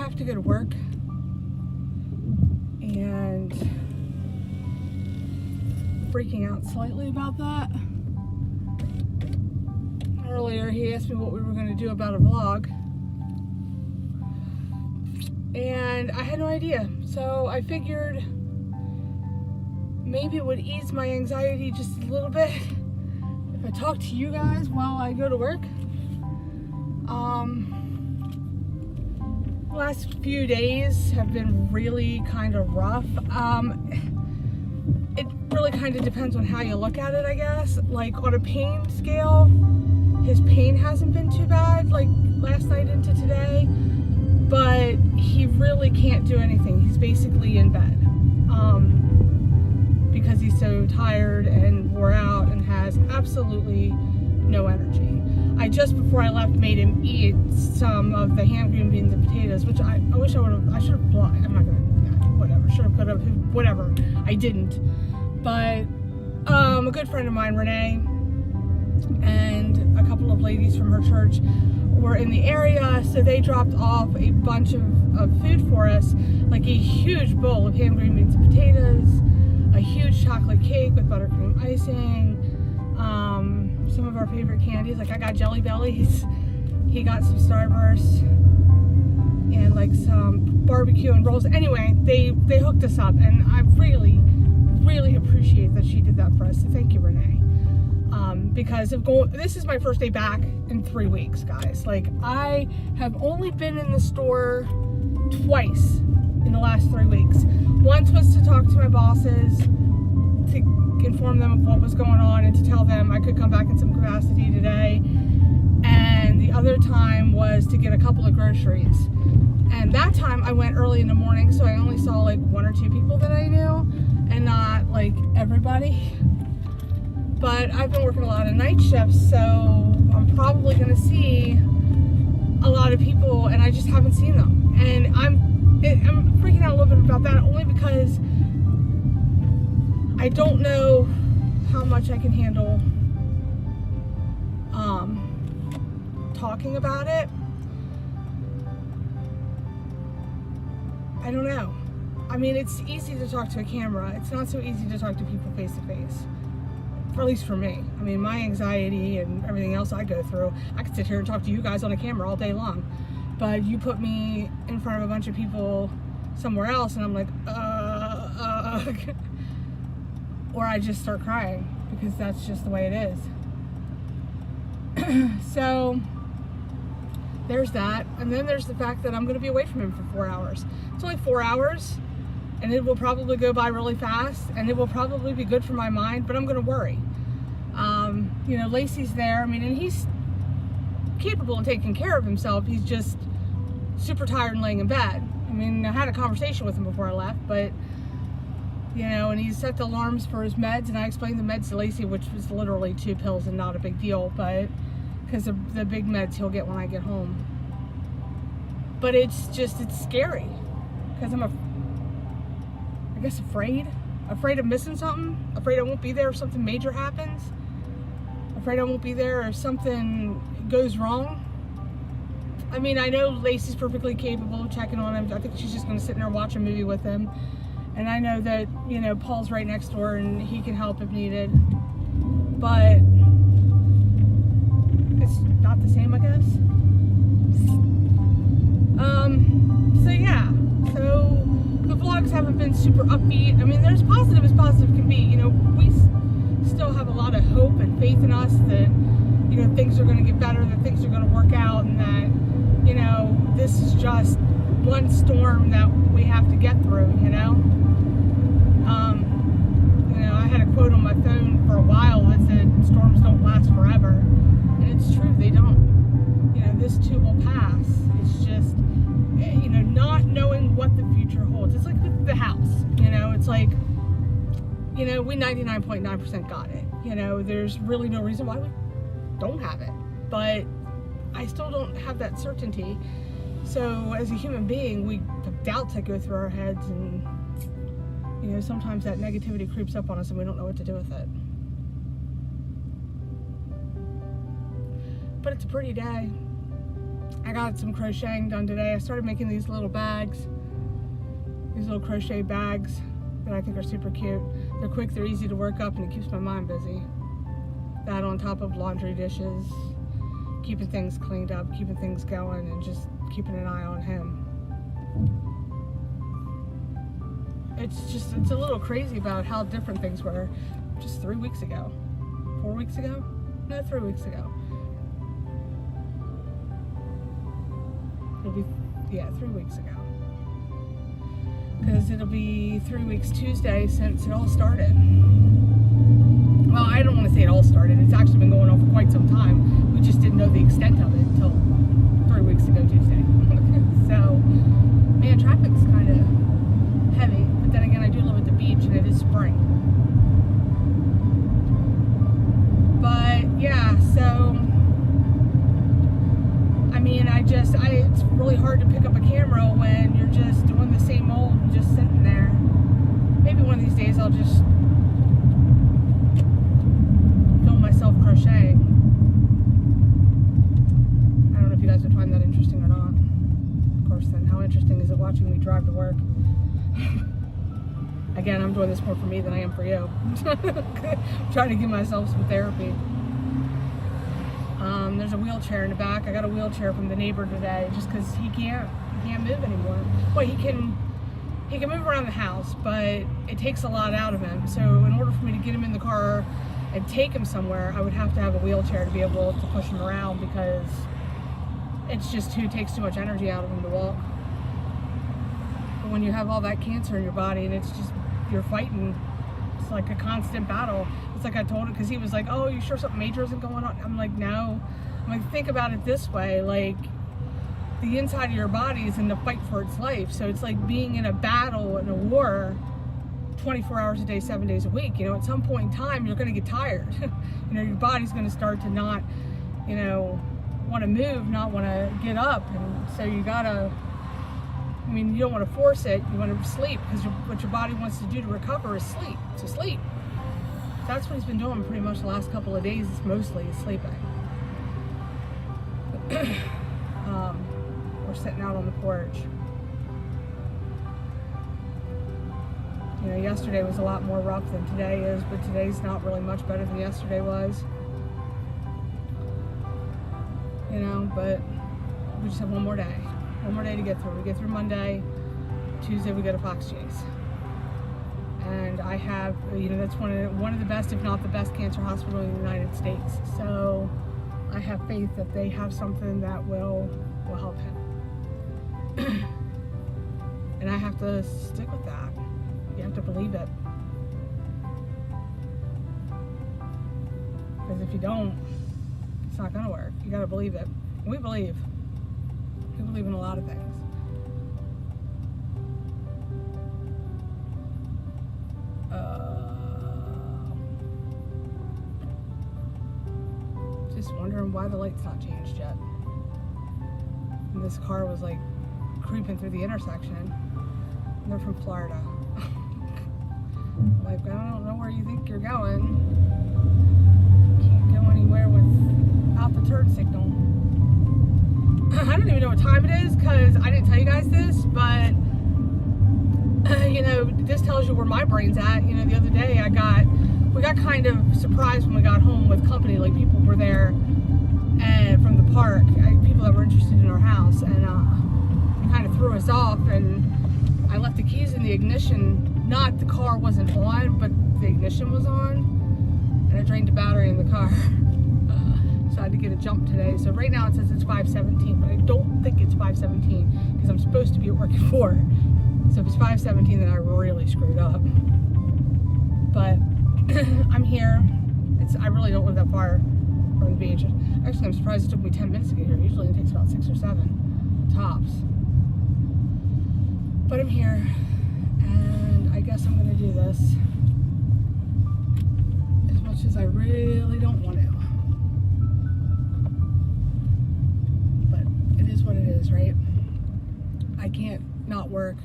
have to go to work, and freaking out slightly about that. Earlier he asked me what we were going to do about a vlog, and I had no idea. So I figured maybe it would ease my anxiety just a little bit if I talk to you guys while I go to work. Last few days have been really kind of rough. It really kind of depends on how you look at it, I guess. Like on a pain scale, his pain hasn't been too bad, like last night into today, but he really can't do anything. He's basically in bed because he's so tired and wore out and has absolutely no energy. I just before I left made him eat some of the ham, green beans, and potatoes, which I wish I would have. I should have. I'm not gonna. Whatever. Should have. Could have. Whatever. I didn't. But a good friend of mine, Renee, and a couple of ladies from her church were in the area, so they dropped off a bunch of food for us, like a huge bowl of ham, green beans, and potatoes, a huge chocolate cake with buttercream icing. Some of our favorite candies, like I got Jelly Bellies, he got some Starburst, and like some barbecue and rolls. Anyway, they hooked us up, and I really, really appreciate that she did that for us. So thank you, Renee. Because this is my first day back in 3 weeks, guys. Like I have only been in the store twice in the last 3 weeks. Once was to talk to my bosses, to inform them of what was going on and to tell them I could come back in some capacity today. And the other time was to get a couple of groceries. And that time I went early in the morning, so I only saw like 1 or 2 people that I knew and not like everybody. But I've been working a lot of night shifts, so I'm probably going to see a lot of people, and I just haven't seen them. And I'm freaking out a little bit about that, only because I don't know how much I can handle talking about it. I don't know. I mean, it's easy to talk to a camera. It's not so easy to talk to people face to face. Or at least for me. I mean, my anxiety and everything else I go through, I could sit here and talk to you guys on a camera all day long. But you put me in front of a bunch of people somewhere else and I'm like, or I just start crying because that's just the way it is. So there's that. And then there's the fact that I'm going to be away from him for 4 hours. It's only 4 hours, and it will probably go by really fast, and it will probably be good for my mind, but I'm going to worry. You know, Lacey's there. I mean, and he's capable of taking care of himself. He's just super tired and laying in bed. I mean, I had a conversation with him before I left, but, you know, and he set the alarms for his meds, and I explained the meds to Lacey, which was literally 2 pills and not a big deal, but because of the big meds he'll get when I get home. But it's scary, because I'm afraid of missing something, afraid I won't be there if something major happens, afraid I won't be there if something goes wrong. I mean, I know Lacey's perfectly capable of checking on him. I think she's just going to sit in there and watch a movie with him. And I know that, you know, Paul's right next door and he can help if needed. But it's not the same, I guess. So yeah. So the vlogs haven't been super upbeat. I mean, there's positive as positive can be. You know, we still have a lot of hope and faith in us that, you know, things are going to get better, that things are going to work out, and that, you know, this is just one storm that we have to get through, you know? You know, I had a quote on my phone for a while that said, storms don't last forever. And it's true, they don't. You know, this too will pass. It's just, you know, not knowing what the future holds. It's like with the house, you know, it's like, you know, we 99.9% got it. You know, there's really no reason why we don't have it. But I still don't have that certainty. So as a human being, we have doubts that go through our heads, and, you know, sometimes that negativity creeps up on us and we don't know what to do with it. But it's a pretty day. I got some crocheting done today. I started making these little bags, these little crochet bags that I think are super cute. They're quick, they're easy to work up, and it keeps my mind busy. That on top of laundry dishes, keeping things cleaned up, keeping things going, and just keeping an eye on him. It's a little crazy about how different things were just 3 weeks ago. 4 weeks ago? No, 3 weeks ago. It'll be, yeah, 3 weeks ago. Because it'll be 3 weeks Tuesday since it all started. Well, I don't want to say it all started. It's actually been going on for quite some time. We just didn't know the extent of it until 3 weeks ago Tuesday. So, man, traffic's kind of heavy. But then again, I do live at the beach and it is spring. But, yeah, so, I mean, it's really hard to pick up a camera when you're just doing the same old and just sitting there. Maybe one of these days I'll just film myself crocheting. I don't know if you guys would find that interesting or not. Of course, then how interesting is it watching me drive to work? Again, I'm doing this more for me than I am for you. I'm trying to give myself some therapy. There's a wheelchair in the back. I got a wheelchair from the neighbor today just because he can't move anymore. Well, he can move around the house, but it takes a lot out of him. So in order for me to get him in the car and take him somewhere, I would have to have a wheelchair to be able to push him around because it takes too much energy out of him to walk. But when you have all that cancer in your body and you're fighting, it's like a constant battle. It's like I told him, because he was like, oh, you sure something major isn't going on? I'm like, no. I'm like, think about it this way, like the inside of your body is in the fight for its life. So it's like being in a battle, in a war, 24 hours a day, 7 days a week. You know, at some point in time, you're going to get tired. You know, your body's going to start to not, you know, want to move, not want to get up. And so you gotta, I mean, you don't want to force it. You want to sleep, because what your body wants to do to recover is sleep. To sleep. That's what he's been doing pretty much the last couple of days. It's mostly sleeping. We're sitting out on the porch. You know, yesterday was a lot more rough than today is, but today's not really much better than yesterday was. You know, but we just have one more day. One more day to get through. We get through Monday. Tuesday we go to Fox Chase. And I have, you know, that's one of the best, if not the best, cancer hospital in the United States. So I have faith that they have something that will help him. And I have to stick with that. You have to believe it. Because if you don't, it's not gonna work. You gotta believe it. We believe. We believe in a lot of things. Just wondering why the light's not changed yet. And this car was like creeping through the intersection. And they're from Florida. Like, I don't know where you think you're going. Can't go anywhere without the turn signal. I don't even know what time it is, because I didn't tell you guys this, but you know, this tells you where my brain's at. You know, the other day we got kind of surprised when we got home with company. Like, people were there and from the park, people that were interested in our house, and it kind of threw us off. And I left the keys in the ignition. Not the car wasn't on, but the ignition was on, and I drained the battery in the car. So I had to get a jump today. So right now it says it's 5:17, but I don't think it's 5:17 because I'm supposed to be at work at 4. So if it's 5:17, then I really screwed up. But I'm here. I really don't live that far from the beach. Actually, I'm surprised it took me 10 minutes to get here. Usually it takes about 6 or 7 tops. But I'm here, and I guess I'm gonna do this as much as I really don't want to. But it is what it is, right? I can't not work.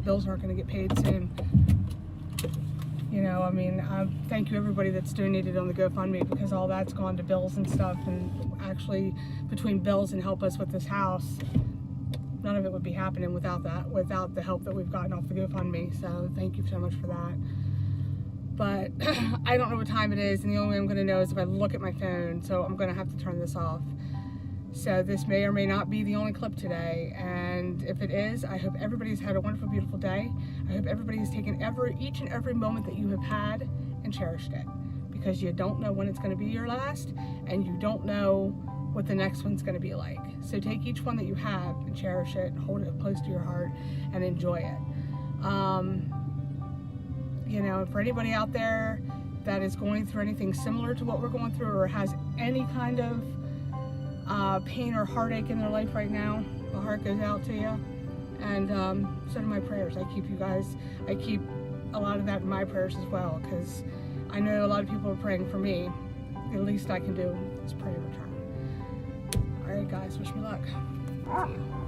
Bills aren't going to get paid soon. You know, I mean, thank you everybody that's donated on the GoFundMe, because all that's gone to bills and stuff, and actually, between bills and help us with this house, none of it would be happening without the help that we've gotten off the GoFundMe. So thank you so much for that. But I don't know what time it is, and the only way I'm going to know is if I look at my phone, so I'm going to have to turn this off. So this may or may not be the only clip today, and if it is, I hope everybody's had a wonderful, beautiful day. I hope everybody's taken each and every moment that you have had and cherished it, because you don't know when it's going to be your last, and you don't know what the next one's going to be like. So take each one that you have and cherish it, and hold it close to your heart, and enjoy it. You know, for anybody out there that is going through anything similar to what we're going through, or has any kind of pain or heartache in their life right now, my heart goes out to you. And so do my prayers. I keep a lot of that in my prayers as well, because I know a lot of people are praying for me. The least I can do is pray in return. All right, guys, wish me luck. See you.